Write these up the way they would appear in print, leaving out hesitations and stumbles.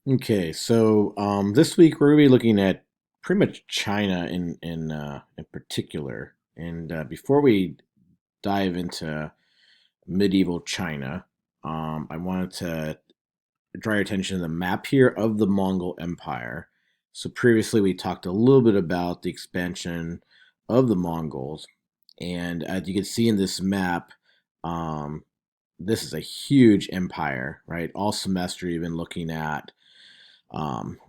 Okay, so this week we're gonna be looking at pretty much China in particular. And before we dive into medieval China, I wanted to draw your attention to the map here of the Mongol Empire. So previously we talked a little bit about the expansion of the Mongols, and as you can see in this map, um, this is a huge empire, right? All semester you've been looking at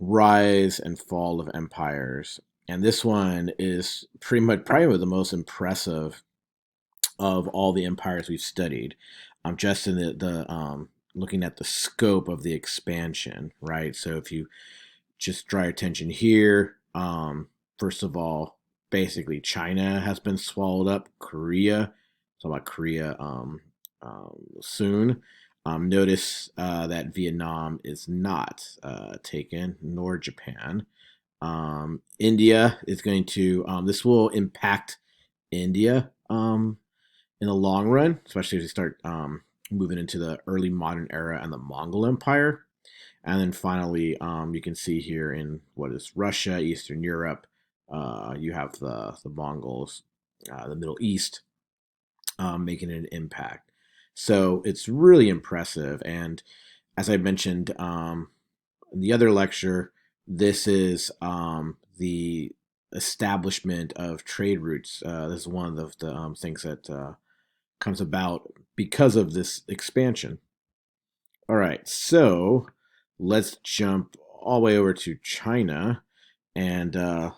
rise and fall of empires. And this one is pretty much probably the most impressive of all the empires we've studied. Just in the looking at the scope of the expansion, right? So if you just draw your attention here, first of all, basically China has been swallowed up. Korea, talk about Korea soon. Notice that Vietnam is not taken, nor Japan. India is going to, this will impact India in the long run, especially as we start moving into the early modern era and the Mongol Empire. And then finally, you can see here in what is Russia, Eastern Europe, you have the Mongols, the Middle East, making an impact. So it's really impressive. And as I mentioned in the other lecture, this is the establishment of trade routes. This is one of the things that comes about because of this expansion. All right, so let's jump all the way over to China and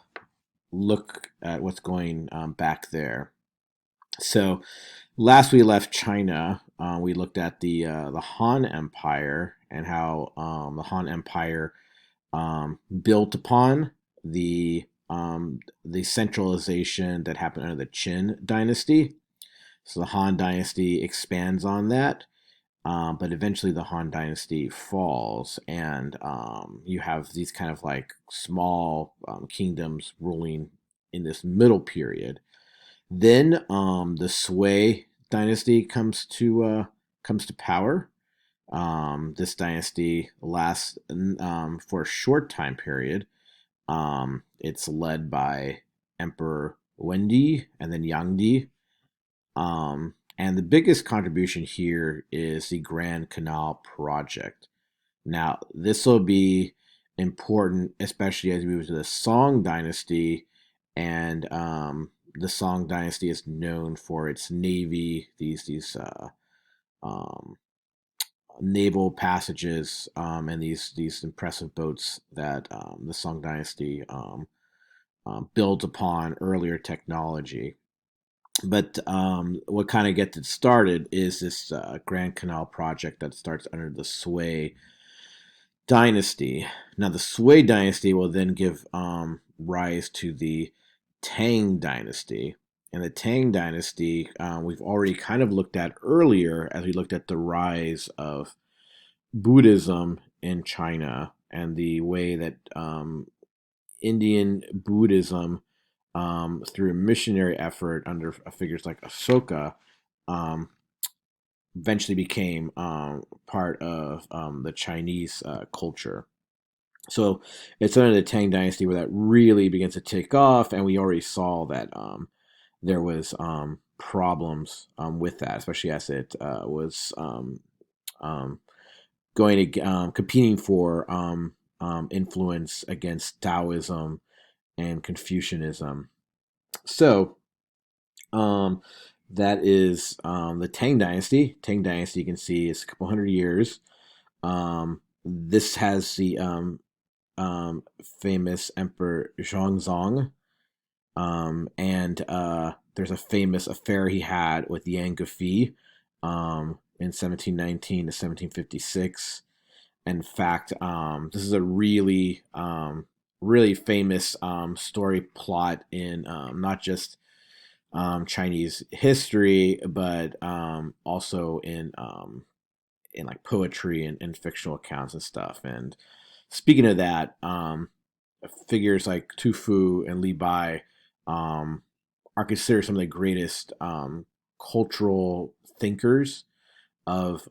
look at what's going back there. So last we left China, we looked at the Han Empire and how the Han Empire built upon the centralization that happened under the Qin dynasty. So the Han dynasty expands on that, but eventually the Han dynasty falls, and you have these kind of like small kingdoms ruling in this middle period. Then the Sui dynasty comes to power. This dynasty lasts for a short time period. It's led by Emperor Wendi and then Yangdi. And the biggest contribution here is the Grand Canal Project. Now, this will be important, especially as we move to the Song Dynasty. And the Song Dynasty is known for its navy, these um, naval passages, and these impressive boats that the Song Dynasty builds upon earlier technology. But what kind of gets it started is this Grand Canal project that starts under the Sui dynasty. Now, the Sui dynasty will then give rise to the Tang dynasty. And the Tang dynasty, we've already kind of looked at earlier as we looked at the rise of Buddhism in China and the way that Indian Buddhism, through a missionary effort under figures like Ashoka, um, eventually became part of the Chinese culture. So it's under the Tang Dynasty where that really begins to take off, and we already saw that there was problems with that, especially as it was um, going to competing for influence against Taoism and Confucianism. So um, that is the Tang Dynasty. Tang Dynasty, you can see, is a couple hundred years. This has the famous Emperor Zhongzong, and there's a famous affair he had with Yang Gufi in 1719 to 1756. In fact, this is a really famous story plot in not just Chinese history, but also in like poetry and fictional accounts and stuff. And speaking of that, figures like Tu Fu and Li Bai um, are considered some of the greatest cultural thinkers of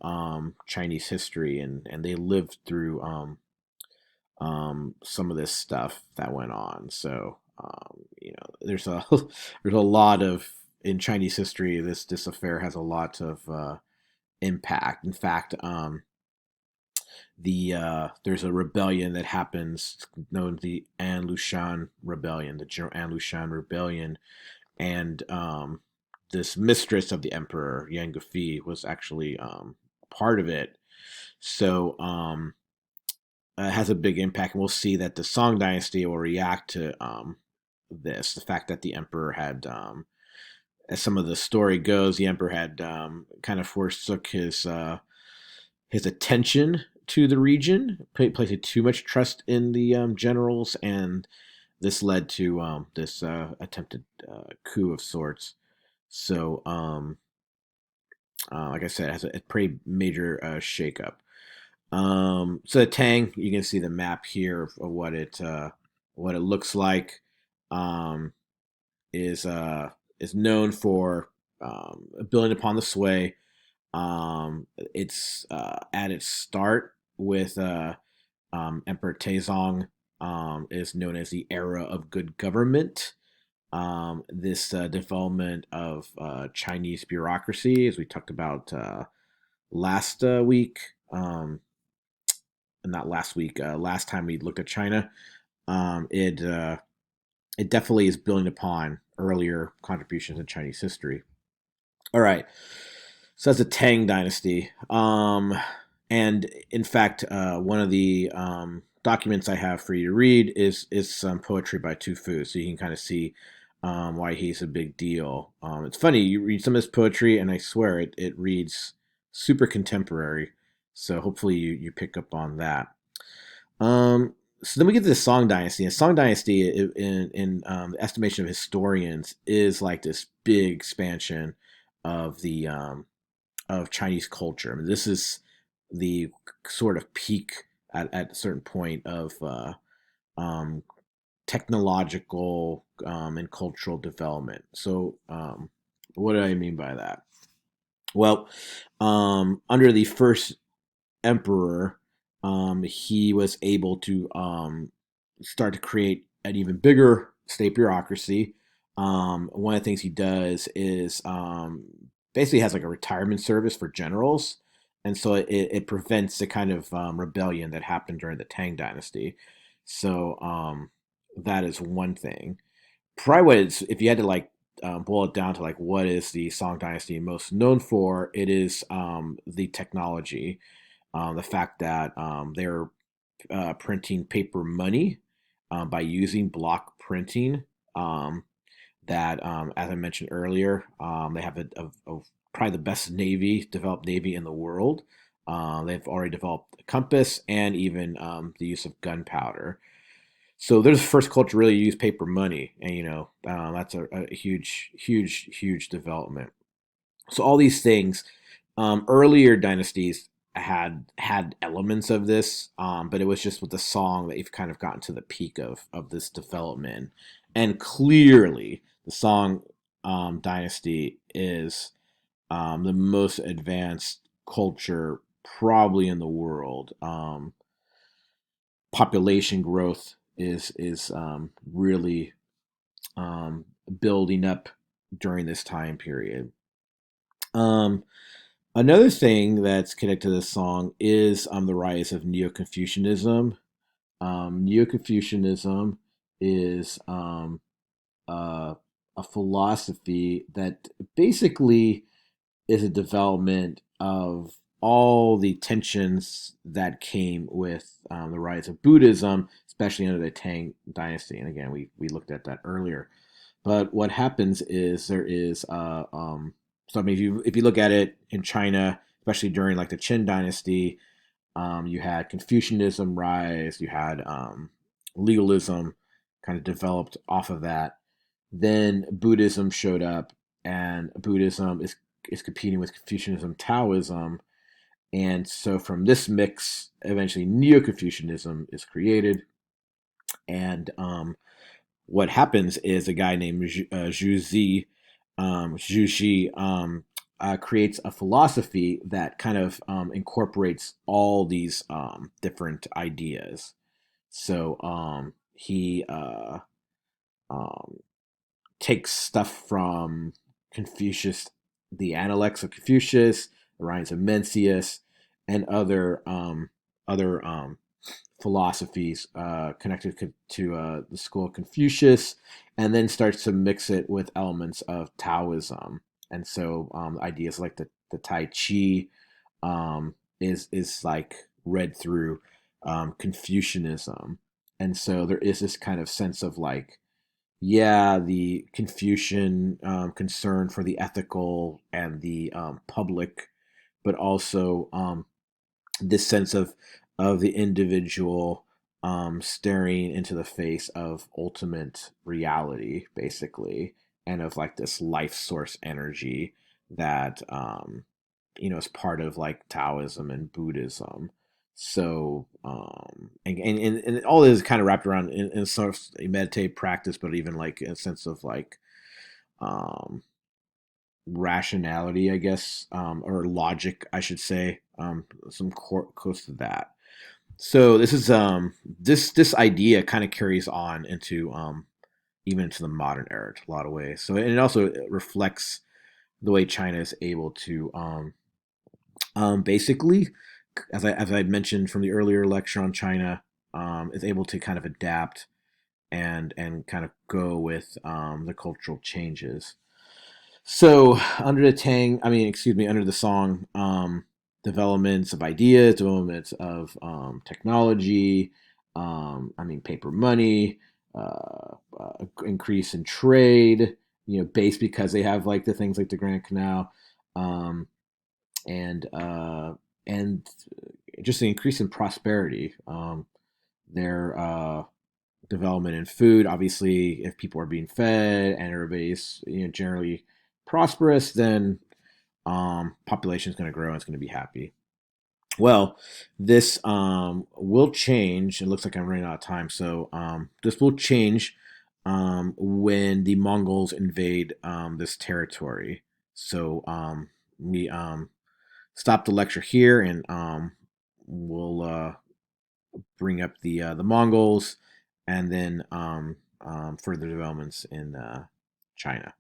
Chinese history, and they lived through some of this stuff that went on. So there's a there's a lot of in Chinese history. This affair has a lot of impact. In fact, there's a rebellion that happens known as the An Lushan Rebellion, the General An Lushan Rebellion, and this mistress of the emperor Yang Gufi was actually part of it. So it has a big impact, and we'll see that the Song Dynasty will react to this. The fact that the emperor had, as some of the story goes, the emperor had kind of forsook his attention to the region, placing too much trust in the generals, and this led to this attempted coup of sorts. So, like I said, it has a pretty major shakeup. So the Tang, you can see the map here of what it looks like. Um, is is known for building upon the sway. It's at its start with Emperor Taizong, is known as the era of good government. This development of Chinese bureaucracy, as we talked about last week, not last week, last time we looked at China, it definitely is building upon earlier contributions in Chinese history. All right, so that's the Tang Dynasty. And in fact, one of the documents I have for you to read is some poetry by Tu Fu, so you can kind of see why he's a big deal. It's funny, you read some of his poetry, and I swear it reads super contemporary. So hopefully you pick up on that. So then we get to the Song Dynasty. The Song Dynasty, in the estimation of historians, is like this big expansion of the of Chinese culture. I mean, this is the sort of peak at a certain point of um, technological and cultural development. So, what do I mean by that? Well, under the first emperor, he was able to start to create an even bigger state bureaucracy. One of the things he does is basically has like a retirement service for generals, and so it prevents the kind of rebellion that happened during the Tang Dynasty. So that is one thing. Probably what it's, if you had to like boil it down to like what is the Song Dynasty most known for, it is the technology, the fact that they're printing paper money by using block printing. Um, that, as I mentioned earlier, they have probably the best developed navy in the world. They've already developed a compass and even the use of gunpowder. So they're the first culture to really use paper money, and that's a huge, huge, huge development. So all these things, earlier dynasties had elements of this, but it was just with the Song that you've kind of gotten to the peak of this development. And clearly, the Song dynasty is the most advanced culture probably in the world. Population growth is really building up during this time period. Um, Another thing that's connected to this Song is the rise of Neo Confucianism. Neo Confucianism is uh, a philosophy that basically is a development of all the tensions that came with the rise of Buddhism, especially under the Tang Dynasty. And again, we looked at that earlier. But what happens is there is so I mean if you look at it in China, especially during like the Qin Dynasty, you had Confucianism rise, you had legalism kind of developed off of that. Then Buddhism showed up, and Buddhism is competing with Confucianism, Taoism, and so from this mix, eventually Neo Confucianism is created, and what happens is a guy named Zhu Xi, creates a philosophy that kind of incorporates all these different ideas. So he um, takes stuff from Confucius, the Analects of Confucius, the Rhymes of Mencius, and other philosophies connected to the school of Confucius, and then starts to mix it with elements of Taoism. And so ideas like the Tai Chi is like read through Confucianism. And so there is this kind of sense of like, yeah, the Confucian concern for the ethical and the public, but also this sense of the individual staring into the face of ultimate reality, basically, and of like this life source energy that is part of like Taoism and Buddhism. So and all this is kind of wrapped around in sort of a meditative practice, but even like a sense of like um rationality, I guess, or logic, I should say, some close to that. So this idea kind of carries on into even into the modern era in a lot of ways. So and it also reflects the way China is able to basically, as I mentioned from the earlier lecture on China, is able to kind of adapt and kind of go with the cultural changes. So under the under the song, developments of ideas, developments of technology, paper money, increase in trade, based because they have like the things like the Grand Canal, um, and uh, and just the increase in prosperity. Their development in food. Obviously, if people are being fed and everybody's generally prosperous, then population is going to grow and it's going to be happy. Well, this will change. It looks like I'm running out of time, so this will change when the Mongols invade this territory. So we stop the lecture here, and we'll bring up the Mongols, and then further developments in China.